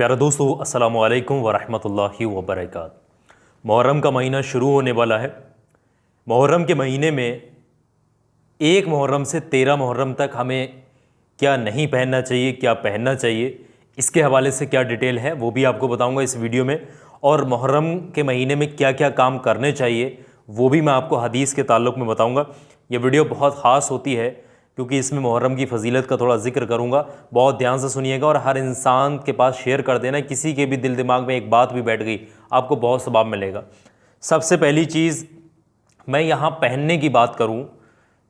प्यारे दोस्तों, अस्सलामु अलैकुम वरहमतुल्लाहि वबरकातुहू। मुहर्रम का महीना शुरू होने वाला है। मुहर्रम के महीने में 1 मुहर्रम से 13 मुहर्रम तक हमें क्या नहीं पहनना चाहिए, क्या पहनना चाहिए, इसके हवाले से क्या डिटेल है वो भी आपको बताऊंगा इस वीडियो में। और मुहर्रम के महीने में क्या क्या काम करने चाहिए वो भी मैं आपको हदीस के ताल्लुक़ में बताऊंगा। ये वीडियो बहुत ख़ास होती है क्योंकि इसमें मुहर्रम की फ़जीलत का थोड़ा जिक्र करूंगा। बहुत ध्यान से सुनिएगा और हर इंसान के पास शेयर कर देना। किसी के भी दिल दिमाग में एक बात भी बैठ गई, आपको बहुत सवाब मिलेगा। सबसे पहली चीज़ मैं यहाँ पहनने की बात करूँ,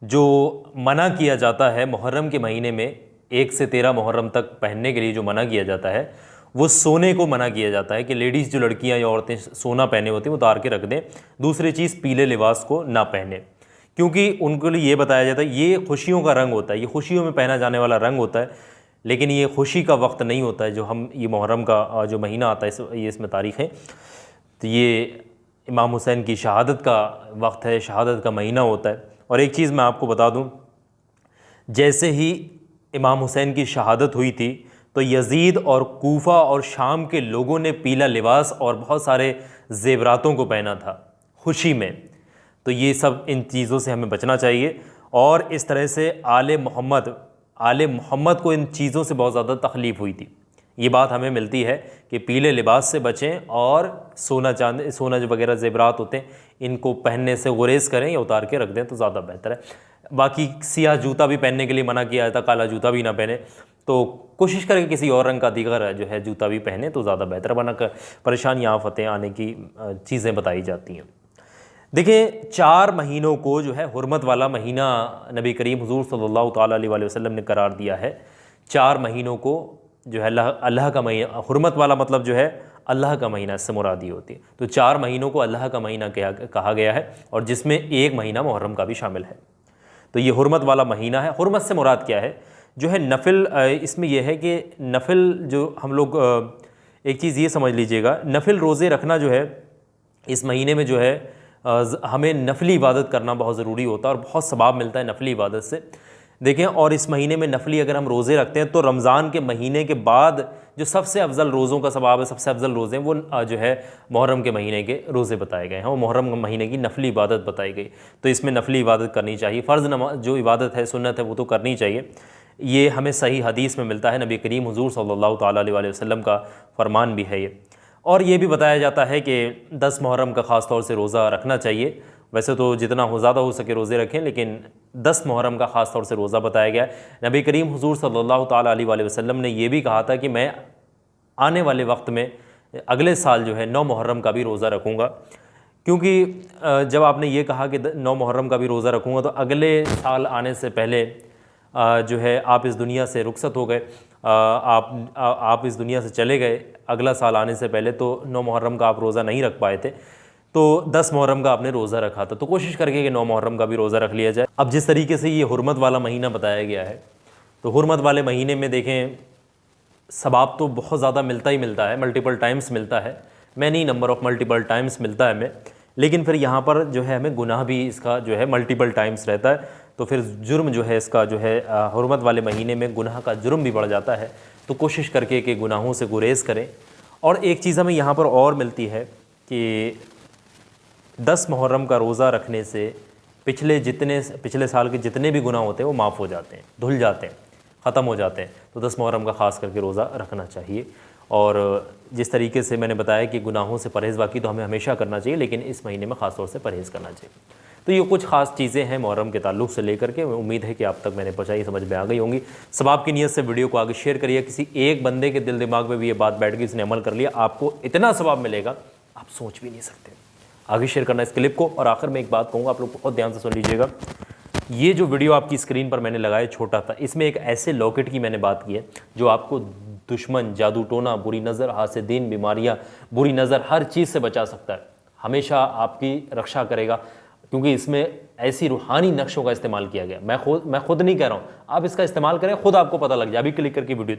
जो मना किया जाता है मुहर्रम के महीने में 1 से 13 मुहर्रम तक पहनने के लिए जो मना किया जाता है वो सोने को मना किया जाता है कि लेडीज़ जो लड़कियाँ या औरतें सोना पहने होती हैं वो उतार के रख दें। दूसरी चीज़, पीले लिबास को ना पहने, क्योंकि उनके लिए ये बताया जाता है ये खुशियों का रंग होता है, ये खुशियों में पहना जाने वाला रंग होता है, लेकिन ये खुशी का वक्त नहीं होता है। जो हम ये मुहर्रम का जो महीना आता है, ये इसमें तारीख़ है, तो ये इमाम हुसैन की शहादत का वक्त है, शहादत का महीना होता है। और एक चीज़ मैं आपको बता दूं, जैसे ही इमाम हुसैन की शहादत हुई थी तो यजीद और कूफा और शाम के लोगों ने पीला लिबास और बहुत सारे ज़ेवरातों को पहना था खुशी में। तो ये सब, इन चीज़ों से हमें बचना चाहिए। और इस तरह से आले मोहम्मद को इन चीज़ों से बहुत ज़्यादा तकलीफ़ हुई थी। ये बात हमें मिलती है कि पीले लिबास से बचें और सोना जो वगैरह ज़ेवरात होते हैं इनको पहनने से गुरेज़ करें या उतार के रख दें तो ज़्यादा बेहतर है। बाकी सियाह जूता भी पहनने के लिए मना किया जाता, काला जूता भी ना पहने, तो कोशिश करें किसी और रंग का दीगर जो है जूता भी पहने तो ज़्यादा बेहतर, वरना परेशानियाँ आफतें आने की चीज़ें बताई जाती हैं। देखिए, 4 महीनों को जो है हुर्मत वाला महीना नबी करीम हुजूर सल्लल्लाहु ताला अलैहि वसल्लम ने करार दिया है। 4 महीनों को जो है अल्लाह का महीना, हुर्मत वाला मतलब जो है अल्लाह का महीना, इससे मुरादी होती है। तो 4 महीनों को अल्लाह का महीना कहा गया है और जिसमें 1 महीना मुहर्रम का भी शामिल है। तो ये हुर्मत वाला महीना है। हुर्मत से मुराद क्या है? जो है नफिल, इसमें यह है कि नफिल जो हम लोग, एक चीज़ ये समझ लीजिएगा, नफिल रोज़े रखना जो है इस महीने में जो है हमें नफली इबादत करना बहुत ज़रूरी होता है और बहुत सवाब मिलता है नफली इबादत से। देखें, और इस महीने में नफली अगर हम रोज़े रखते हैं तो रमज़ान के महीने के बाद जो सबसे अफजल रोज़ों का सवाब है, सबसे अफजल रोज़े वो जो है मुहर्रम के महीने के रोज़े बताए गए हैं, वो मुहर्रम के महीने की नफली इबादत बताई गई। तो इसमें नफली इबादत करनी चाहिए। फ़र्ज़ नमाज जो इबादत है, सुन्नत है, वो तो करनी चाहिए। ये हमें सही हदीस में मिलता है, नबी करीम हुजूर सल्लल्लाहु ताला अलैहि वसल्लम का फरमान भी है ये। और ये भी बताया जाता है कि 10 मुहर्रम का ख़ास तौर से रोज़ा रखना चाहिए। वैसे तो जितना ज़्यादा हो सके रोज़े रखें, लेकिन 10 मुहर्रम का ख़ास तौर से रोज़ा बताया गया है। नबी करीम हुजूर सल्लल्लाहु ताला अलैहि वसल्लम ने यह भी कहा था कि मैं आने वाले वक्त में अगले साल जो है 9 मुहर्रम का भी रोज़ा रखूँगा, क्योंकि जब आपने ये कहा कि 9 मुहर्रम का भी रोज़ा रखूँगा तो अगले साल आने से पहले जो है आप इस दुनिया से रुखसत हो गए, आप इस दुनिया से चले गए अगला साल आने से पहले, तो 9 मुहर्रम का आप रोज़ा नहीं रख पाए थे, तो 10 मुहर्रम का आपने रोज़ा रखा था। तो कोशिश करके कि 9 मुहर्रम का भी रोज़ा रख लिया जाए। अब जिस तरीके से ये हुर्मत वाला महीना बताया गया है, तो हुर्मत वाले महीने में देखें सवाब तो बहुत ज़्यादा मिलता ही मिलता है, मल्टीपल टाइम्स मिलता है, many number of multiple times मिलता है हमें। लेकिन फिर यहाँ पर जो है हमें गुनाह भी इसका जो है मल्टीपल टाइम्स रहता है, तो फिर जुर्म जो है इसका जो है हुर्मत वाले महीने में गुनाह का जुर्म भी बढ़ जाता है। तो कोशिश करके कि गुनाहों से गुरेज़ करें। और एक चीज़ हमें यहाँ पर और मिलती है कि 10 मुहर्रम का रोज़ा रखने से पिछले साल के जितने भी गुनाह होते हैं वो माफ़ हो जाते हैं, धुल जाते हैं, ख़त्म हो जाते हैं। तो 10 मुहर्रम का ख़ास करके रोज़ा रखना चाहिए। और जिस तरीके से मैंने बताया कि गुनाहों से परहेज़ बाकी तो हमें हमेशा करना चाहिए, लेकिन इस महीने में ख़ास तौर से परहेज़ करना चाहिए। तो ये कुछ ख़ास चीज़ें हैं मुहर्रम के ताल्लुक़ से लेकर के। उम्मीद है कि आप तक मैंने पहुँचाई, समझ में आ गई होंगी। सवाब की नीयत से वीडियो को आगे शेयर करिए। किसी एक बंदे के दिल दिमाग में भी ये बात बैठ गई, उसने अमल कर लिया, आपको इतना सवाब मिलेगा आप सोच भी नहीं सकते। आगे शेयर करना इस क्लिप को। और आखिर में एक बात कहूँगा, आप लोग बहुत ध्यान से सुन लीजिएगा। ये जो वीडियो आपकी स्क्रीन पर मैंने लगाया छोटा था, इसमें एक ऐसे लॉकेट की मैंने बात की है जो आपको दुश्मन, जादू टोना, बुरी नज़र, हासिदीन, बीमारियाँ, बुरी नज़र, हर चीज़ से बचा सकता है, हमेशा आपकी रक्षा करेगा, क्योंकि इसमें ऐसी रूहानी नक्शों का इस्तेमाल किया गया। मैं खुद नहीं कह रहा हूँ, आप इसका इस्तेमाल करें, खुद आपको पता लग जाए। अभी क्लिक करके वीडियो